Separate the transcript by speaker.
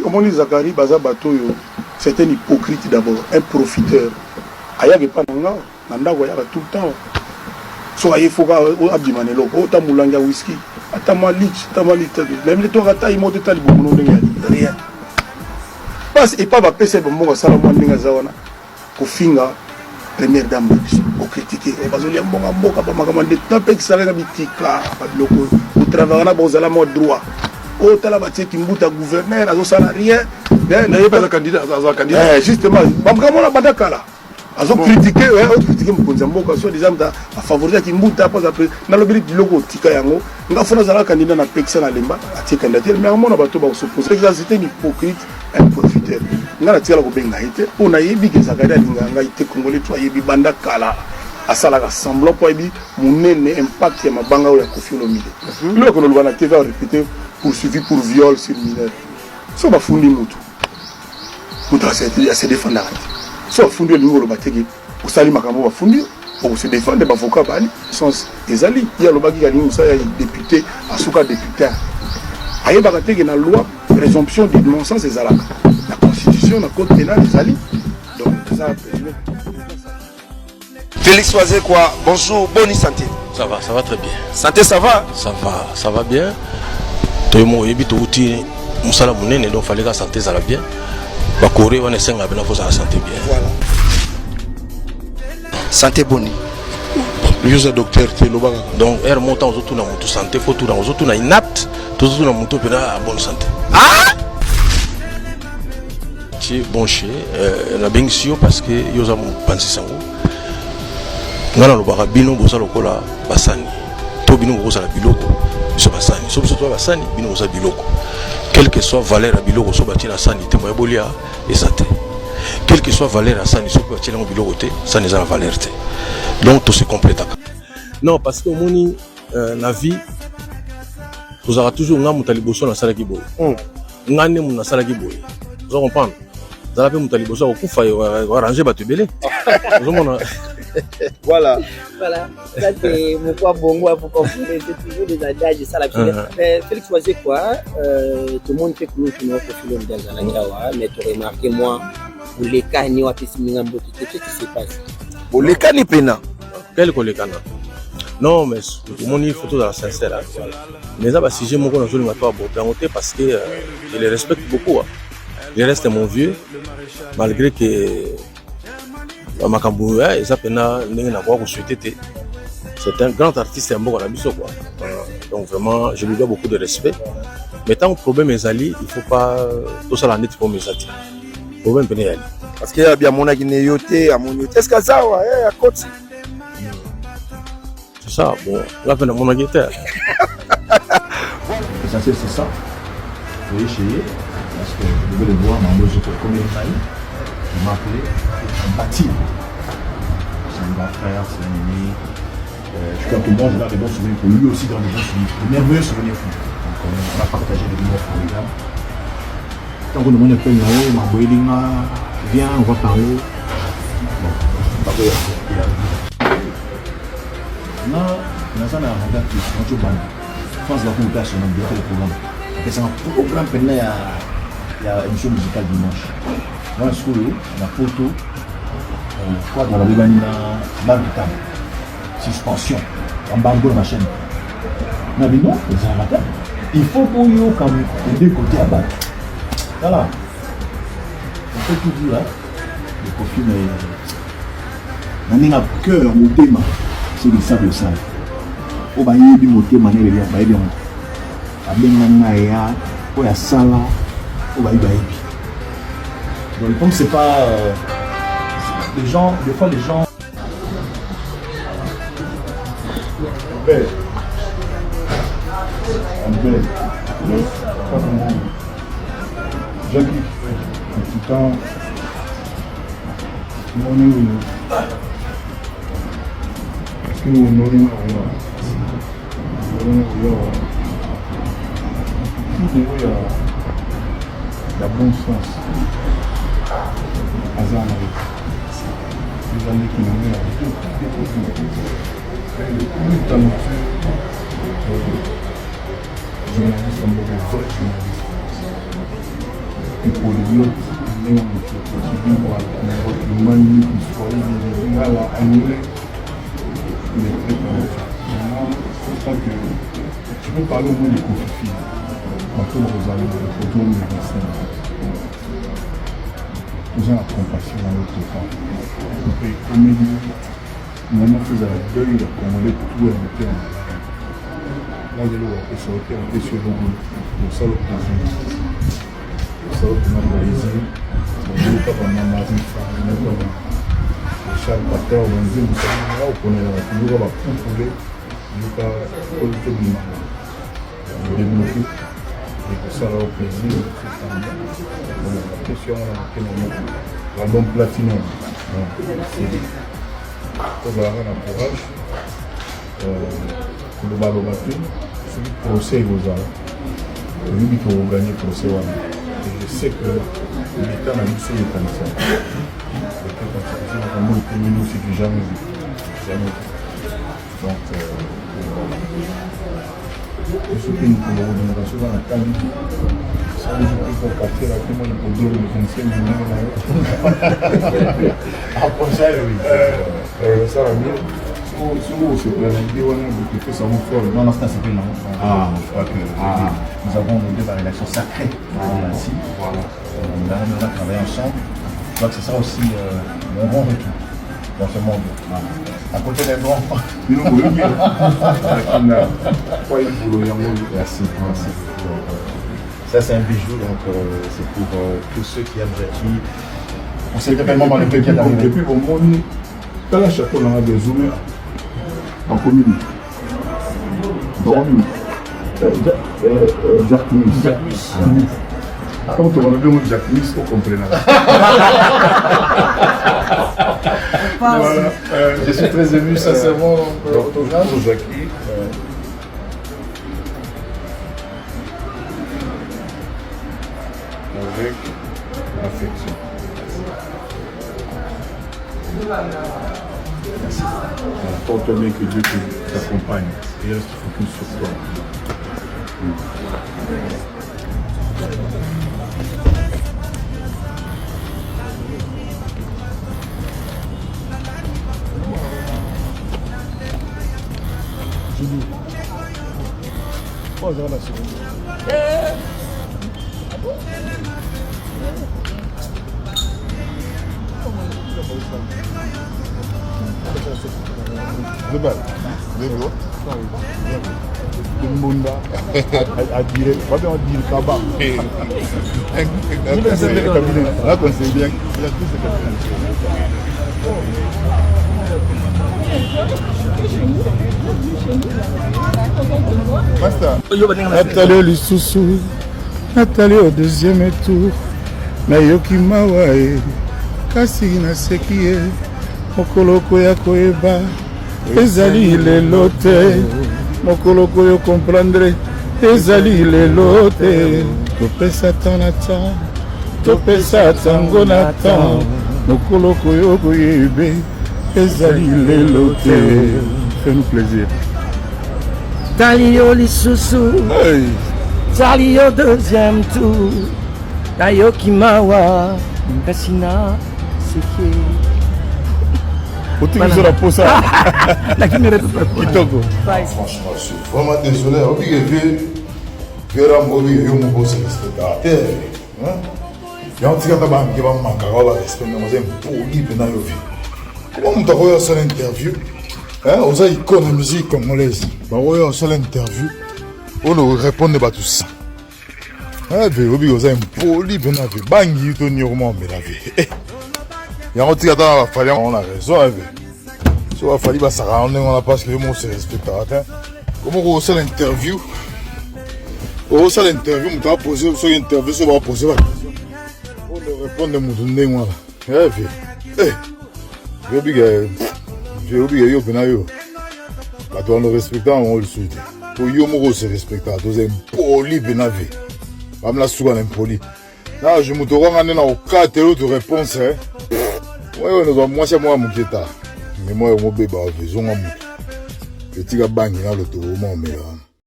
Speaker 1: Comment dit Zakari Baza Batoyo, c'est un hypocrite d'abord, un profiteur. Ayage pas nanda voyage tout le temps. Soit il faut abdimane loko, ta moulanga whisky, ta malik, même les tours à taille monte ta libono rien. Passe et pas va passer bon mon salamon n'engazawana. Kofinga première dame au critiquer. Et bazolia mbonga mboka pas makamande tapé que ça va bitika pas loko. Au travail na bozala mo droit. Oh tala batie kimbuta gouverneur azo sala rien.
Speaker 2: N'ayez pas le candidat,
Speaker 1: justement, bamkamona bandakala. Azo critiquer, critiquer Mkonzamboka soit disant à favoriser Kimbuta pas après na lobby du logo tika yango nga fona zala candidat na Peksa na Lemba atie candidature mais amona bato ba s'opposer ça c'était un hypocrite un profiteur nga na tira ko benga été on a yebi que Zakari nga été congolais toi yebi banda kala asala ka semblant pour yebi munene impact ya mabanga ya Koffi Olomide le ko no na TV a répété poursuivi pour viol sur mineur so ba fundi mutu se défendre soit fondé le numéro bategi au sali makambo va fondé pour se défendre des avocats bali sens ezali il y a le bagi ya lingusa ya député asuka député aye bagategi na loi présomption d'innocence ezalaka la constitution na code pénal ezali donc ça
Speaker 3: Félix Oisé quoi, bonjour, bonne santé.
Speaker 4: Ça va très bien.
Speaker 3: Santé ça va?
Speaker 4: Ça va bien. Tout le monde est outil musala munene donc fallait que la santé ça va bien. Bakore on est bien faut la santé bien.
Speaker 3: Voilà. Santé bonne.
Speaker 2: Lui c'est docteur Telobanga.
Speaker 4: Donc er montant autour na moto santé faut tout dans autour na inapte, tout na moto pena bonne santé.
Speaker 3: Ah!
Speaker 4: Ti bon chez na bengio parce que yoza mo pansi sango. Ngana lo barabino bosa lokola basani. To bino bosa la biloko. So basani. So to basani bino bosa biloko. Quelle que soit valeur à biloko so bati na sani te moya bolia et santé. Quelle que soit valeur à sani so bati na biloko te, ça n'est pas la valeur te. Donc tout se complète. Non parce que moni na vie vous aura toujours ngamu taliboso na sala kiboy. Ngane mu na sala kiboy. Vous comprenez? Vous allez mu taliboso ko kufa arranger batu belé. Vous mona
Speaker 3: Voilà.
Speaker 5: Ça c'est pourquoi bongo pour comprendre c'est toujours des adages ça la vie. Mais Félix Oisé quoi tout le monde fait que nous notre film dans la Ngawa mais tu remarques moi pour les cani wa pesiminga mbote qu'est-ce qui se passe?
Speaker 3: Pour les cani pena.
Speaker 4: Quel que les cana? Non mais tout le monde il faut tout dans la sincère. Mais ça va si j'ai mon qu'on a joué toi aborder parce que je les respecte beaucoup. Je reste mon vieux malgré que Makambu, c'est un grand artiste et un bon abisso quoi. Donc vraiment, je lui dois beaucoup de respect. Mais tant que le problème est Ali, il ne faut pas tout ça la net pour mes atis. Le problème est Ali.
Speaker 3: Parce qu'il y a bien mon agné yoté, à mon yoté. Est-ce que ça va, à côté?
Speaker 4: C'est ça, bon, là, on a mon agné.
Speaker 6: L'essentiel c'est ça. Vous voyez chez eux, parce que vous devez le voir, mais je peux comme il m'a appelé Bati. C'est un grand frère, c'est un ami. Je crois que moi je garde des bons souvenirs pour lui aussi dans des bons souvenirs. De merveilleux souvenirs pour lui. Donc on a partagé des moments formidables. Tant qu'on demande un peu Nao, ma boilinga, viens, on va parler. Bon, pas que non, ça n'a rien à dire. Quand tu bandes, je pense que la sur notre le programme. C'est un programme pendant il y a une émission musicale dimanche. Dans le school, la photo, je crois dans la Bébanina, barre de table, suspension, embargo de ma chaîne. On a dit non, il faut pour nous quand même les deux côtés à battre. Voilà. On peut tout dire, hein. Le Koffi, mais on a un cœur, mon thème, c'est le sable sale. On va y aller, mon thème, on va y aller. On va y aller, on va y aller. Donc comme c'est pas les gens, des fois les gens belle. Jacques, en tout temps, est-ce que nous nourrissons il y a bon sens. Hasard les années qui nous mettent plus talentueux journalistes comme le vrai journaliste.
Speaker 7: Pipoliot, Néon, Mani, Histoire, annulé les traitements. Je crois que tu peux parler au moins des conflits. Quand on regarde le photo de médecin, nous avons la compassion dans l'autre temps. Et au milieu, nous avons fait un deuil de Congolais tout un peu. Là, je l'ai sorti un peu sur le bout. Le sol au plaisir. Le sol au plaisir. Le papa m'a dit, Charles Pater, on dit, nous sommes là, on est là, nous avons tout poulet. Nous avons tout le monde. Nous développons. Et pour ça, là, au plaisir, la question, l'album Platinum. C'est pour avoir un courage. Le ballon battu, celui qui procès aux arts. Lui qui va gagner le procès. Et je sais que l'État n'a pas essayé comme ça. L'État n'a pas essayé comme ça, c'est que jamais vu. Jamais vu. Donc, je suis une collaboration dans la canne. Ça veut dire qu'il faut partir à tout le monde pour dire le 25 minutes. Après ça, oui. Ça va bien. C'est pour la vidéo, on fait ça en fort.
Speaker 6: Non, non, c'est un CP, non. Je crois que nous avons nos deux relations sacrées ici. Voilà. On a travaillé ensemble. Je crois que c'est ça aussi mon bon retour dans ce monde. À côté des grands. Merci. Ça, c'est un bijou, donc c'est pour tous ceux qui aiment Jackie. On sait vraiment dans les pays qui arrivent.
Speaker 7: Et puis, au monde, quand la château a des zoomés, en commune. Jacques Miss. Quand on a vu Jacques Miss, on comprend.
Speaker 6: Voilà. Je suis très ému, sincèrement, autographe.
Speaker 7: Jackie. Avec affection. Merci. Porte bien que Dieu t'accompagne et reste focus sur toi. De balle. De Munda. À dire, pas bien dire Kaba. Là, on sait bien. Nathalie Lisusu, Nathalie au deuxième tour. Nayoki Mawae, kasi naseki mokoloko ya koyeba ezali lelo te mokoloko yo comprendre ezali lelo te topesa tan na tan topesa tango na tan mokoloko yo koyebe ezali lelo te. Fais-nous plaisir.
Speaker 8: Talio Lisusu, Talio deuxième tour, Nayoki Mawa, Kasina Seke.
Speaker 7: Au-dessus de la pose ça.
Speaker 9: Franchement, je suis vraiment désolé. Je aux icônes de musique congolaise, on seule interview, on nous répond à tout ça. Vous avez poli, vous avez bangi, vous avez on a raison. Si on a fallu, ça rend on a pas ce que le monde se respecte. Comment vous avez l'interview? Vous avez l'interview, vous avez posé une interview, vous avez posé la question. On nous répond à mon j'ai oublié yo penayo. La toi nous respectons on le souhaite. Pour yo mo se respecter, tous impoli benave. Pas me la souga l'impoli. Là je me trouve en na au 4 autres réponses hein. Ouais nous moi c'est moi mon kita. Mais moi mo beba faisons moi. Petit gars bangi na le tour moi mais